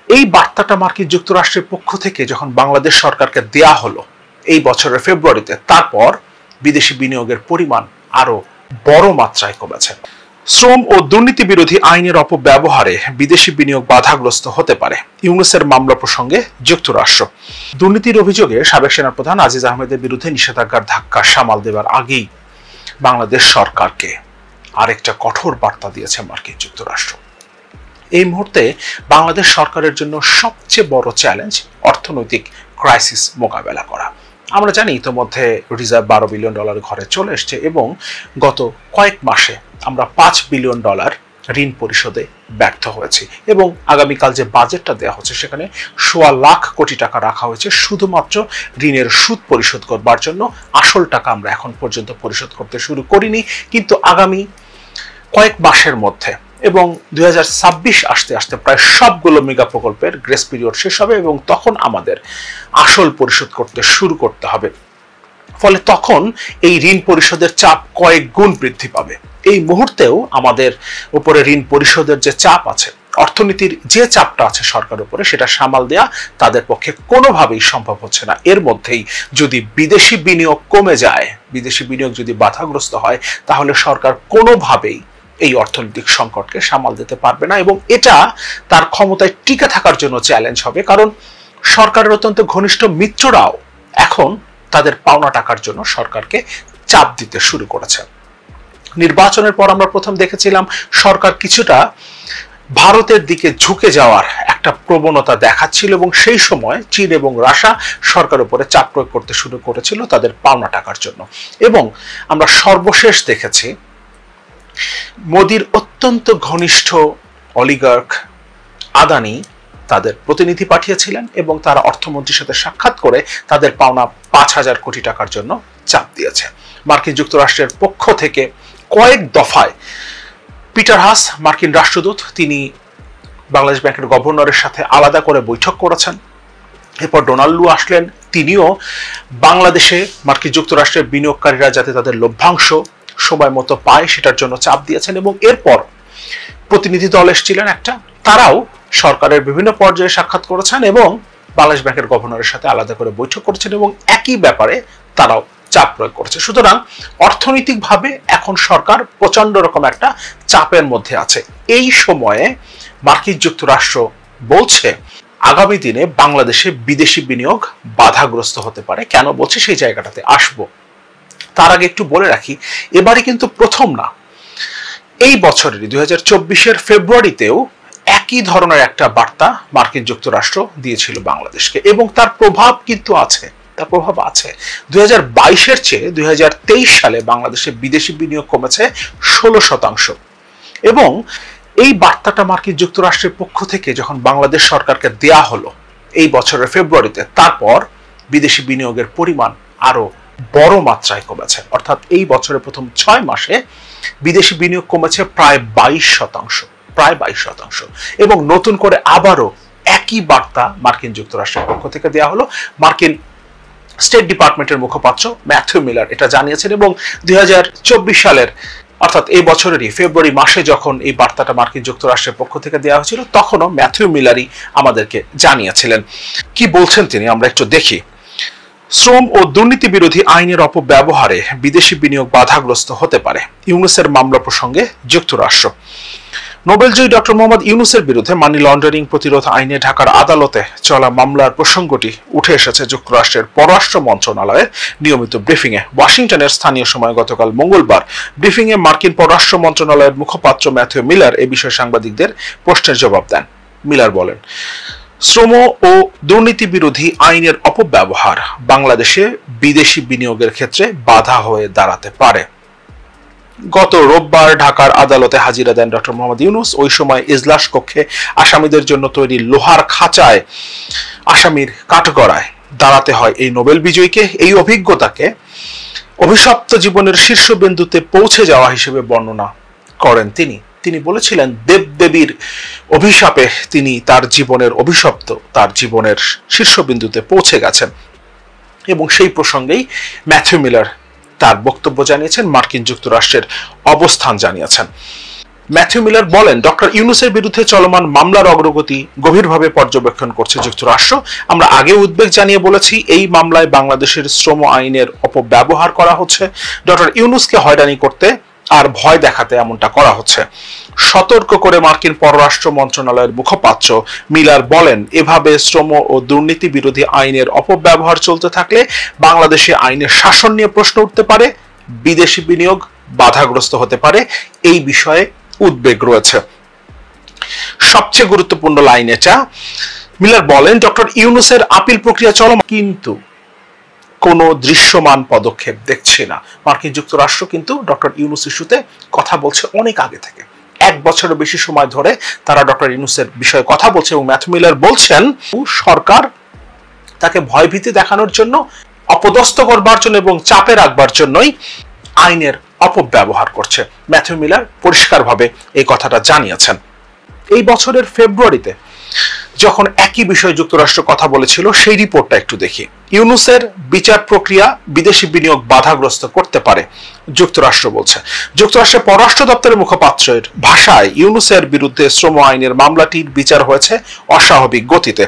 এই বার্তাটা মার্কিন যুক্তরাষ্ট্রের পক্ষ থেকে যখন বাংলাদেশ সরকারকে দেয়া হলো এই বছরের ফেব্রুয়ারিতে, তারপর বিদেশি বিনিয়োগের পরিমাণ আরো বড় মাত্রায় কমেছে। শ্রম ও দুর্নীতি বিরোধী আইনের অপব্যবহারে বিদেশি বিনিয়োগ বাধাগ্রস্ত হতে পারে, ইউনুসের মামলা প্রসঙ্গে যুক্তরাষ্ট্র। দুর্নীতির অভিযোগে সাবেক সেনাপ্রধান আজিজ আহমেদের বিরুদ্ধে নিষেধাজ্ঞার ধাক্কা সামাল দেবার আগেই বাংলাদেশ সরকারকে আরেকটা কঠোর বার্তা দিয়েছে মার্কিন যুক্তরাষ্ট্র। এই মুহূর্তে বাংলাদেশ সরকারের জন্য সবচেয়ে বড় চ্যালেঞ্জ অর্থনৈতিক ক্রাইসিস মোকাবেলা করা। আমরা জানি ইতোমধ্যে রিজার্ভ $12 বিলিয়ন ঘরে চলে এসছে এবং গত কয়েক মাসে আমরা $5 বিলিয়ন ঋণ পরিশোধে ব্যর্থ হয়েছি এবং আগামীকাল যে বাজেটটা দেওয়া হচ্ছে সেখানে 1.25 লাখ কোটি টাকা রাখা হয়েছে শুধুমাত্র ঋণের সুদ পরিশোধ করবার জন্য। আসল টাকা আমরা এখন পর্যন্ত পরিশোধ করতে শুরু করিনি, কিন্তু আগামী কয়েক মাসের মধ্যে এবং 2026 আসতে আসতে প্রায় সবগুলো মেগা প্রকল্পের গ্রেস পিরিয়ড শেষ হবে এবং তখন আমাদের আসল পরিশোধ করতে শুরু করতে হবে। ফলে তখন এই ঋণ পরিশোধের চাপ কয়েক গুণ বৃদ্ধি পাবে। এই মুহূর্তেও আমাদের উপরে ঋণ পরিশোধের যে চাপ আছে, অর্থনীতির যে চাপটা আছে সরকারের উপরে, সেটা সামাল দেয়া তাদের পক্ষে কোনোভাবেই সম্ভব হচ্ছে না। এর মধ্যেই যদি বিদেশি বিনিয়োগ কমে যায়, বিদেশি বিনিয়োগ যদি বাধাগ্রস্ত হয়, তাহলে সরকার কোনোভাবেই এই অর্থনৈতিক সংকটকে সামাল দিতে পারবে না এবং এটা তার ক্ষমতায় টিকে থাকার জন্য চ্যালেঞ্জ হবে। কারণ সরকারের অত্যন্ত ঘনিষ্ঠ মিত্ররাও এখন তাদের পাওনা টাকার জন্য সরকারকে চাপ দিতে শুরু করেছে। নির্বাচনের পর আমরা প্রথম দেখেছিলাম সরকার কিছুটা ভারতের দিকে ঝুঁকে যাওয়ার একটা প্রবণতা দেখাচ্ছিল এবং সেই সময় চীন এবং রাশিয়া সরকারের উপরে চাপ প্রয়োগ করতে শুরু করেছিল তাদের পাওনা টাকার জন্য। এবং আমরা সর্বশেষ দেখেছি মোদির অত্যন্ত ঘনিষ্ঠ অলিগার্ক আদানি তাদের প্রতিনিধি পাঠিয়েছিলেন এবং তারা অর্থমন্ত্রীর সাথে সাক্ষাৎ করে তাদের পাওনা 5,000 কোটি টাকার জন্য চাপ দিয়েছে। মার্কিন যুক্তরাষ্ট্রের পক্ষ থেকে কয়েক দফায় পিটার হাস, মার্কিন রাষ্ট্রদূত, তিনি বাংলাদেশ ব্যাংকের গভর্নরের সাথে আলাদা করে বৈঠক করেছেন। এরপর ডোনাল্ড লু আসলেন, তিনিও বাংলাদেশে মার্কিন যুক্তরাষ্ট্রের বিনিয়োগকারীরা যাতে তাদের লভ্যাংশ সময় মতো পায় সেটার জন্য চাপ দিয়েছেন। এবং এরপর প্রতিনিধি দল এসেছিলেন একটা, তারাও সরকারের বিভিন্ন পর্যায়ে সাক্ষাৎ করেছেন এবং বাংলাদেশ ব্যাংকের গভর্নরের সাথে আলাদা করে বৈঠক করেছেন এবং একই ব্যাপারে তারাও চাপ প্রয়োগ করেছে। সুতরাং অর্থনৈতিকভাবে এখন সরকার প্রচন্ড রকম একটা চাপের মধ্যে আছে। এই সময়ে মার্কিন যুক্তরাষ্ট্র বলছে আগামী দিনে বাংলাদেশে বিদেশি বিনিয়োগ বাধাগ্রস্ত হতে পারে। কেন বলছে সেই জায়গাটাতে আসবো। তার আগে একটু বলে রাখি, এবারে কিন্তু প্রথম না, এই বছরের 2024 ফেব্রুয়ারিতেও একই ধরনের একটা বার্তা মার্কিন যুক্তরাষ্ট্র দিয়েছিল বাংলাদেশকে এবং তার প্রভাব কিন্তু আছে, তার প্রভাব আছে। 2022 চেয়ে 2023 সালে বাংলাদেশে বিদেশি বিনিয়োগ কমেছে 16% এবং এই বার্তাটা মার্কিন যুক্তরাষ্ট্রের পক্ষ থেকে যখন বাংলাদেশ সরকারকে দেয়া হলো এই বছরের ফেব্রুয়ারিতে, তারপর বিদেশি বিনিয়োগের পরিমাণ আরো বড় মাত্রায় কমেছে। অর্থাৎ এই বছরের প্রথম 6 মাসে বিদেশি বিনিয়োগ কমেছে প্রায় 22%, এবং নতুন করে আবারও একই বার্তা মার্কিন যুক্তরাষ্ট্রের পক্ষ থেকে দেওয়া হলো। মার্কিন স্টেট ডিপার্টমেন্টের মুখপাত্র ম্যাথিউ মিলার এটা জানিয়েছেন এবং 2024 সালের অর্থাৎ এই বছরেরই ফেব্রুয়ারি মাসে যখন এই বার্তাটা মার্কিন যুক্তরাষ্ট্রের পক্ষ থেকে দেওয়া হয়েছিল তখনও ম্যাথিউ মিলারই আমাদেরকে জানিয়েছিলেন। কি বলছেন তিনি আমরা একটু দেখি। শ্রম ও দুর্নীতি বিরোধী আইনের অপব্যবহারে বিদেশি বিনিয়োগ বাধাগ্রস্ত হতে পারে, ইউনুসের মামলা প্রসঙ্গে যুক্তরাষ্ট্র। নোবেলজয়ী ডক্টর মোহাম্মদ ইউনুসের বিরুদ্ধে মানি লন্ডারিং প্রতিরোধ আইনে ঢাকার আদালতে চলা মামলার প্রসঙ্গটি উঠে এসেছে যুক্তরাষ্ট্রের পররাষ্ট্র মন্ত্রণালয়ের নিয়মিত ব্রিফিংয়ে। ওয়াশিংটনের স্থানীয় সময় গতকাল মঙ্গলবার ব্রিফিংয়ে মার্কিন পররাষ্ট্র মন্ত্রণালয়ের মুখপাত্র ম্যাথিউ মিলার এ বিষয়ে সাংবাদিকদের প্রশ্নের জবাব দেন। মিলার বলেন, শ্রম ও দুর্নীতি বিরোধী আইনের অপব্যবহার বাংলাদেশে বিদেশি বিনিয়োগের ক্ষেত্রে বাধা হয়ে দাঁড়াতে পারে। গত রোববার ঢাকার আদালতে হাজিরা দেন ডক্টর মোহাম্মদ ইউনুস। ওই সময় ইজলাস কক্ষে আসামিদের জন্য তৈরি লোহার খাঁচায় আসামির কাঠগড়ায় দাঁড়াতে হয় এই নোবেল বিজয়ীকে। এই অভিজ্ঞতাকে অভিশপ্ত জীবনের শীর্ষবিন্দুতে পৌঁছে যাওয়া হিসেবে বর্ণনা করেন তিনি। তিনি বলেছিলেন দেবদেবীর অভিশাপে তিনি তার জীবনের অভিশপ্ত, তার জীবনের শীর্ষবিন্দুতে পৌঁছে গেছেন এবং সেই প্রসঙ্গেই ম্যাথিউ মিলার তার বক্তব্য জানিয়েছেন, মার্কিন যুক্তরাষ্ট্রের অবস্থান জানিয়েছেন। ম্যাথিউ মিলার বলেন, ডক্টর ইউনূসের বিরুদ্ধে চলমান মামলার অগ্রগতি গভীরভাবে পর্যবেক্ষণ করছে যুক্তরাষ্ট্র। আমরা আগে উদ্বেগ জানিয়ে বলেছি এই মামলায় বাংলাদেশের শ্রম আইনের অপব্যবহার করা হচ্ছে, ডক্টর ইউনূসকে হয়রানি করতে আর ভয় দেখাতে এমনটা করা হচ্ছে। সতর্ক করে মার্কিন পররাষ্ট্র মন্ত্রণালয়ের মুখপাত্র মিলার বলেন, এভাবে শ্রম ও দুর্নীতি বিরোধী আইনের অপব্যবহার চলতে থাকলে বাংলাদেশে আইনের শাসন নিয়ে প্রশ্ন উঠতে পারে, বিদেশি বিনিয়োগ বাধাগ্রস্ত হতে পারে। এই বিষয়ে উদ্বেগ রয়েছে। সবচেয়ে গুরুত্বপূর্ণ লাইন এটা, মিলার বলেন, ডক্টর ইউনূসের আপিল প্রক্রিয়া চলমান, কিন্তু কোনো দৃশ্যমান পদক্ষেপ দেখছি না। মার্কিন যুক্তরাষ্ট্র কিন্তু ডক্টর ইউনূস ইস্যুতে কথা বলছে অনেক আগে থেকে, 1 বছরের বেশি সময় ধরে তারা ডক্টর ইউনূসের বিষয়ে কথা বলছে এবং ম্যাথিউ মিলার বলছেন সরকার তাকে ভয়ভীতি দেখানোর জন্য, অপদস্থ করবার জন্য এবং চাপে রাখবার জন্যই আইনের অপব্যবহার করছে। ম্যাথিউ মিলার পরিষ্কারভাবে এই কথাটা জানিয়েছেন। এই বছরের ফেব্রুয়ারিতে যখন একই বিষয়ে যুক্তরাষ্ট্র কথা বলেছিল, সেই রিপোর্টটা একটু দেখি। ইউনূসের বিচার প্রক্রিয়া বিদেশি বিনিয়োগ বাধাগ্রস্ত করতে পারে, যুক্তরাষ্ট্র বলছে। যুক্তরাষ্ট্রের পররাষ্ট্র দপ্তরের মুখপাত্রের ভাষায়, ইউনূসের বিরুদ্ধে শ্রম আইনের মামলাটির বিচার হয়েছে অস্বাভাবিক গতিতে।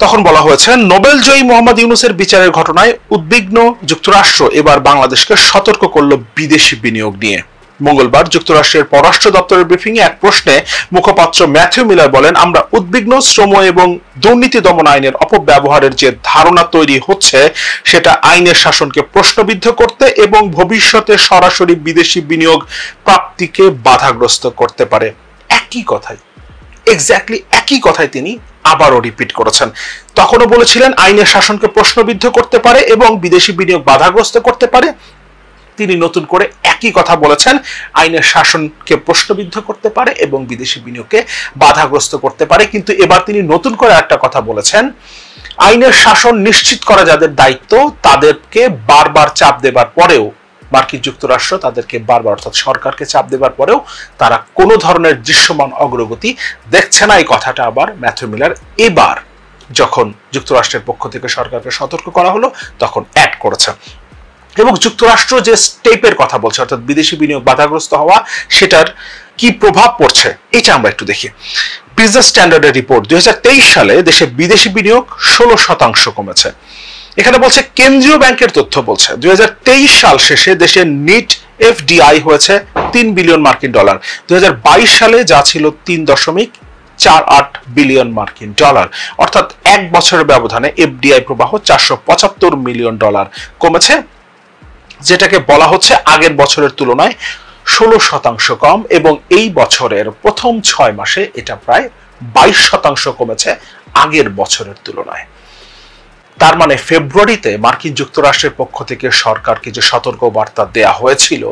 তখন বলা হয়েছে, নোবেলজয়ী মোহাম্মদ ইউনূসের বিচারের ঘটনায় উদ্বিগ্ন যুক্তরাষ্ট্র এবার বাংলাদেশকে সতর্ক করল বিদেশি বিনিয়োগ নিয়ে। মঙ্গলবার যুক্তরাষ্ট্রের পররাষ্ট্র দপ্তরের ব্রিফিং এ এক প্রশ্নে মুখপাত্র ম্যাথিউ মিলার বলেন, আমরা উদ্বিগ্ন শ্রম এবং দুর্নীতি দমন আইনের অপব্যবহারের যে ধারণা তৈরি হচ্ছে সেটা আইনের শাসনকে প্রশ্নবিদ্ধ করতে এবং ভবিষ্যতে সরাসরি বিদেশি বিনিয়োগ প্রাপ্তিকে বাধাগ্রস্ত করতে পারে। একই কথাই, এক্স্যাক্টলি একই কথাই তিনি আবারও রিপিট করেছেন। তখনও বলেছিলেন আইনের শাসনকে প্রশ্নবিদ্ধ করতে পারে এবং বিদেশি বিনিয়োগ বাধাগ্রস্ত করতে পারে। তিনি নতুন করে একই কথা বলেছেন, আইনের শাসনকে প্রশ্নবিদ্ধ করতে পারে এবং বিদেশি বিনিয়োগকে বাধাগ্রস্ত করতে পারে। কিন্তু এবার তিনি নতুন করে একটা কথা বলেছেন, আইনের শাসন নিশ্চিত করা যাদের দায়িত্ব, তাদেরকে বারবার চাপ দেবার পরেও, মার্কিন যুক্তরাষ্ট্র তাদেরকে বারবার অর্থাৎ সরকারকে চাপ দেবার পরেও তারা কোনো ধরনের দৃশ্যমান অগ্রগতি দেখছে না। এই কথাটা আবার ম্যাথিউ মিলার এবার যখন যুক্তরাষ্ট্রের পক্ষ থেকে সরকারকে সতর্ক করা হলো তখন অ্যাড করেছে। এবং যুক্তরাষ্ট্র যে স্টেপের কথা বলছে অর্থাৎ বিদেশি বিনিয়োগ বাধাগ্রস্ত হওয়া, সেটার কি প্রভাব পড়ছে এটা আমরা একটু দেখি। বিজনেস স্ট্যান্ডার্ডের রিপোর্ট, 2023 সালে দেশে বিদেশি বিনিয়োগ 16% কমেছে। এখানে বলছে কেন্দ্রীয় ব্যাংকের তথ্য বলছে 2023 সাল শেষে দেশের নিট এফডিআই হয়েছে $3 বিলিয়ন। 2022 সালে যা ছিল $3.48 বিলিয়ন, অর্থাৎ 1 বছরের ব্যবধানে এফডিআই প্রবাহ $475 মিলিয়ন কমেছে, যেটাকে বলা হচ্ছে আগের বছরের তুলনায় 16% কম। এবং এই বছরের প্রথম 6 মাসে এটা প্রায় 22% কমেছে আগের বছরের তুলনায়। তার মানে ফেব্রুয়ারিতে মার্কিন যুক্তরাষ্ট্রের পক্ষ থেকে সরকারকে যে সতর্ক বার্তা দেয়া হয়েছিল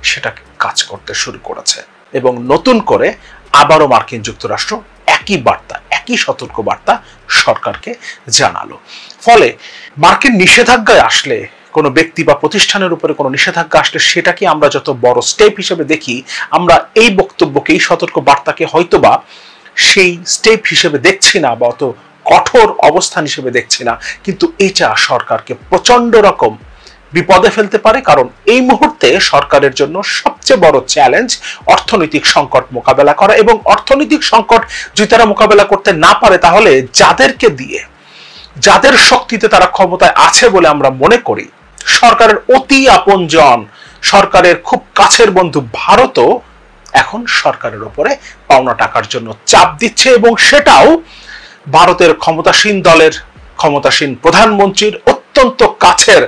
সেটা কাজ করতে শুরু করেছে এবং নতুন করে আবারও মার্কিন যুক্তরাষ্ট্র একই বার্তা, একই সতর্ক বার্তা সরকারকে জানালো। ফলে মার্কিন নিষেধাজ্ঞায় আসলে, কোনো ব্যক্তি বা প্রতিষ্ঠানের উপরে কোনো নিষেধাজ্ঞা আসলে সেটাকে আমরা যত বড় স্টেপ হিসেবে দেখি, আমরা এই বক্তব্যকে, এই সতর্ক বার্তাকে হয়তোবা সেই স্টেপ হিসেবে দেখছি না বা অত কঠোর অবস্থান হিসেবে দেখছি না, কিন্তু এটা সরকারকে প্রচন্ড রকম বিপদে ফেলতে পারে। কারণ এই মুহূর্তে সরকারের জন্য সবচেয়ে বড় চ্যালেঞ্জ অর্থনৈতিক সংকট মোকাবেলা করা, এবং অর্থনৈতিক সংকট যদি তারা মোকাবেলা করতে না পারে তাহলে যাদেরকে দিয়ে, যাদের শক্তিতে তারা ক্ষমতায় আছে বলে আমরা মনে করি, সরকারের অতি আপনজন, সরকারের খুব কাছের বন্ধু ভারতও এখন সরকারের উপরে পাওনা টাকার জন্য চাপ দিচ্ছে, এবং সেটাও ভারতের ক্ষমতাসীন দলের ক্ষমতাসীন প্রধানমন্ত্রীর অত্যন্ত কাছের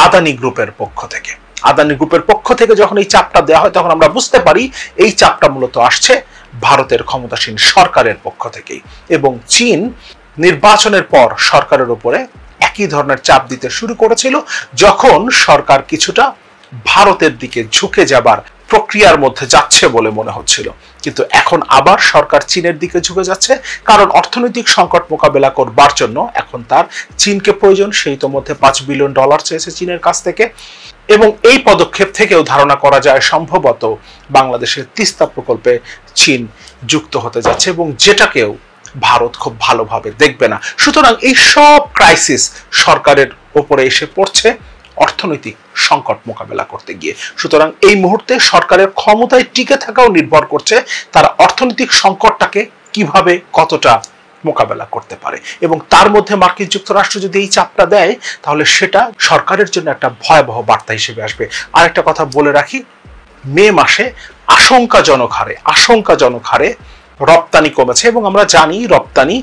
আদানি গ্রুপের পক্ষ থেকে। আদানি গ্রুপের পক্ষ থেকে যখন এই চাপটা দেওয়া হয় তখন আমরা বুঝতে পারি এই চাপটা মূলত আসছে ভারতের ক্ষমতাসীন সরকারের পক্ষ থেকেই। এবং চীন নির্বাচনের পর সরকারের উপরে একই ধরনের চাপ দিতে শুরু করেছিল যখন সরকার কিছুটা ভারতের দিকে ঝুঁকে যাবার প্রক্রিয়ার মধ্যে যাচ্ছে বলে মনে হচ্ছিল। কিন্তু এখন আবার সরকার চীনের দিকে ঝুঁকে যাচ্ছে, কারণ অর্থনৈতিক সংকট মোকাবেলা করবার জন্য এখন তার চীনকে প্রয়োজন। সেই তো মধ্যে $5 বিলিয়ন চেয়েছে চীনের কাছ থেকে। এবং এই পদক্ষেপ থেকেও ধারণা করা যায় সম্ভবত বাংলাদেশের তিস্তা প্রকল্পে চীন যুক্ত হতে যাচ্ছে, এবং যেটাকেও ভারত খুব ভালোভাবে দেখবে না। সুতরাং এই সব ক্রাইসিস সরকারের উপরে এসে পড়ছে অর্থনৈতিক সংকট মোকাবেলা করতে গিয়ে। সুতরাং এই মুহূর্তে সরকারের ক্ষমতায় টিকে থাকাও নির্ভর করছে তারা অর্থনৈতিক সংকটটাকে কিভাবে কতটা মোকাবেলা করতে পারে, এবং তার মধ্যে মার্কিন যুক্তরাষ্ট্র যদি এই চাপটা দেয় তাহলে সেটা সরকারের জন্য একটা ভয়াবহ বার্তা হিসেবে আসবে। আরেকটা কথা বলে রাখি, মে মাসে আশঙ্কাজনক হারে রপ্তানি কমেছে, এবং আমরা জানি রপ্তানি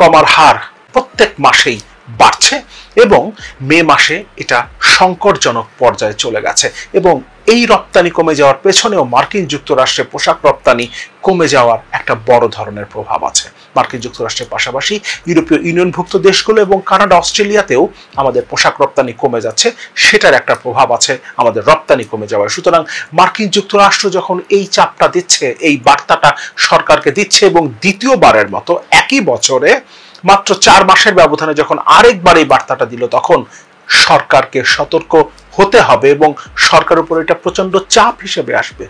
কমার হার প্রত্যেক মাসেই বাড়ছে, এবং মে মাসে এটা সংকটজনক পর্যায়ে চলে গেছে। এবং এই রপ্তানি কমে যাওয়ার পেছনেও মার্কিন যুক্তরাষ্ট্রে পোশাক রপ্তানি কমে যাওয়ার একটা বড় ধরনের প্রভাব আছে। মার্কিন যুক্তরাষ্ট্রের পাশাপাশি ইউরোপীয় ইউনিয়নভুক্ত দেশগুলো এবং কানাডা, অস্ট্রেলিয়াতেও আমাদের পোশাক রপ্তানি কমে যাচ্ছে, সেটার একটা প্রভাব আছে আমাদের রপ্তানি কমে যাওয়ায়। সুতরাং মার্কিন যুক্তরাষ্ট্র যখন এই চাপটা দিচ্ছে, এই বার্তাটা সরকারকে দিচ্ছে, এবং দ্বিতীয়বারের মতো একই বছরে মাত্র 4 মাসের ব্যবধানে যখন আরেকবার এই বার্তাটা দিল, তখন সরকারকে সতর্ক হতে হবে এবং সরকারের উপর এটা প্রচন্ড চাপ হিসেবে আসবে,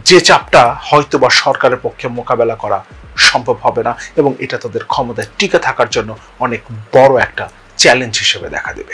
যে চাপটা হয়তোবা সরকারের পক্ষে মোকাবেলা করা সম্ভব হবে না, এবং এটা তাদের ক্ষমতায় টিকে থাকার জন্য অনেক বড় একটা চ্যালেঞ্জ হিসেবে দেখা দেবে।